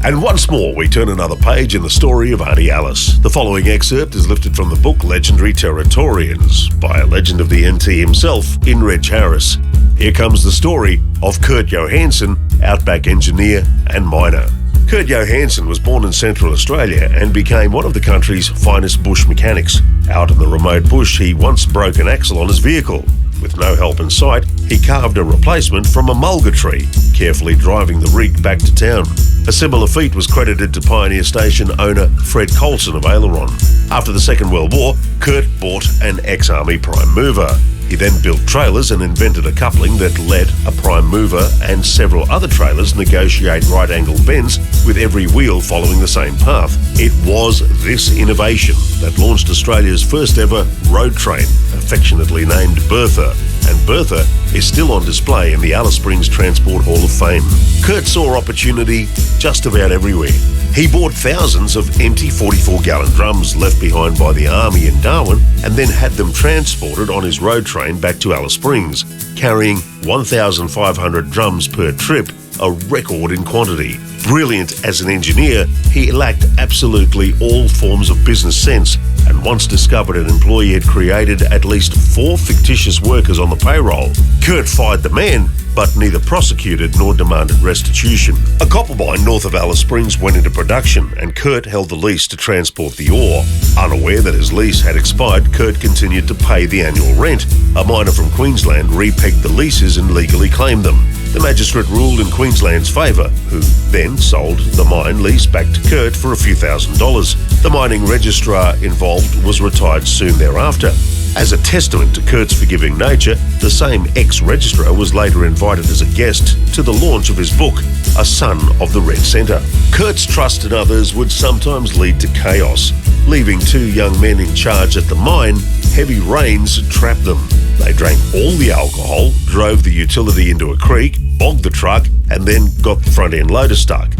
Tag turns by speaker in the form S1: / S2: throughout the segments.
S1: And once more, we turn another page in the story of Auntie Alice. The following excerpt is lifted from the book Legendary Territorians by a legend of the NT himself in Reg Harris. Here comes the story of Kurt Johannsen, outback engineer and miner. Kurt Johannsen was born in Central Australia and became one of the country's finest bush mechanics. Out in the remote bush, he once broke an axle on his vehicle. With no help in sight, he carved a replacement from a mulga tree, carefully driving the rig back to town. A similar feat was credited to Pioneer Station owner Fred Colson of Aileron. After the Second World War, Kurt bought an ex-army prime mover. He then built trailers and invented a coupling that let a prime mover and several other trailers negotiate right-angle bends with every wheel following the same path. It was this innovation that launched Australia's first ever road train, affectionately named Bertha, and Bertha is still on display in the Alice Springs Transport Hall of Fame. Kurt saw opportunity just about everywhere. He bought thousands of empty 44-gallon drums left behind by the Army in Darwin and then had them transported on his road train back to Alice Springs, carrying 1,500 drums per trip, a record in quantity. Brilliant as an engineer, he lacked absolutely all forms of business sense and once discovered an employee had created at least 4 fictitious workers on the payroll. Kurt fired the man, but neither prosecuted nor demanded restitution. A copper mine north of Alice Springs went into production and Kurt held the lease to transport the ore. Unaware that his lease had expired, Kurt continued to pay the annual rent. A miner from Queensland repegged the leases and legally claimed them. The magistrate ruled in Queensland's favour, who then sold the mine lease back to Kurt for a few $1,000s. The mining registrar involved was retired soon thereafter. As a testament to Kurt's forgiving nature, the same ex-registrar was later invited as a guest to the launch of his book, A Son of the Red Centre. Kurt's trust in others would sometimes lead to chaos. Leaving 2 young men in charge at the mine, heavy rains trapped them. They drank all the alcohol, drove the utility into a creek, bogged the truck, and then got the front end loader stuck.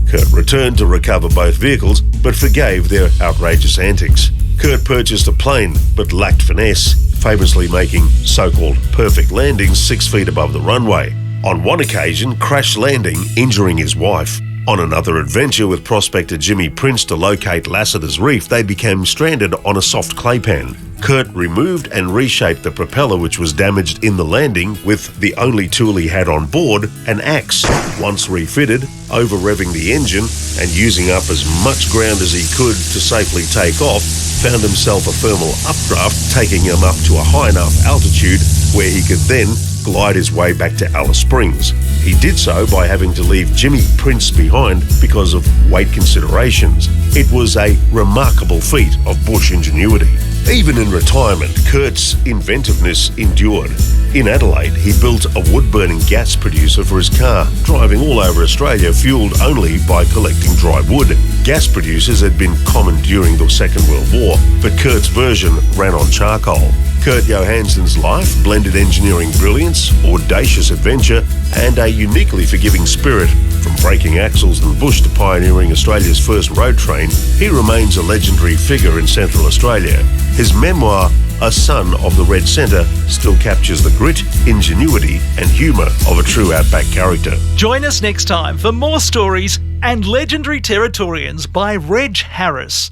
S1: Kurt returned to recover both vehicles, but forgave their outrageous antics. Kurt purchased a plane, but lacked finesse, famously making so-called perfect landings 6 feet above the runway. On one occasion, crash landing, injuring his wife. On another adventure with prospector Jimmy Prince to locate Lassiter's Reef, they became stranded on a soft clay pan. Kurt removed and reshaped the propeller, which was damaged in the landing, with the only tool he had on board, an axe. Once refitted, over-revving the engine and using up as much ground as he could to safely take off, found himself a thermal updraft, taking him up to a high enough altitude where he could then glide his way back to Alice Springs. He did so by having to leave Jimmy Prince behind because of weight considerations. It was a remarkable feat of bush ingenuity. Even in retirement, Kurt's inventiveness endured. In Adelaide, he built a wood-burning gas producer for his car, driving all over Australia fueled only by collecting dry wood. Gas producers had been common during the Second World War, but Kurt's version ran on charcoal. Kurt Johannsen's life blended engineering brilliance, audacious adventure, and a uniquely forgiving spirit. From breaking axles in the bush to pioneering Australia's first road train, he remains a legendary figure in Central Australia. His memoir, A Son of the Red Centre, still captures the grit, ingenuity, and humour of a true outback character.
S2: Join us next time for more stories and Legendary Territorians by Reg Harris.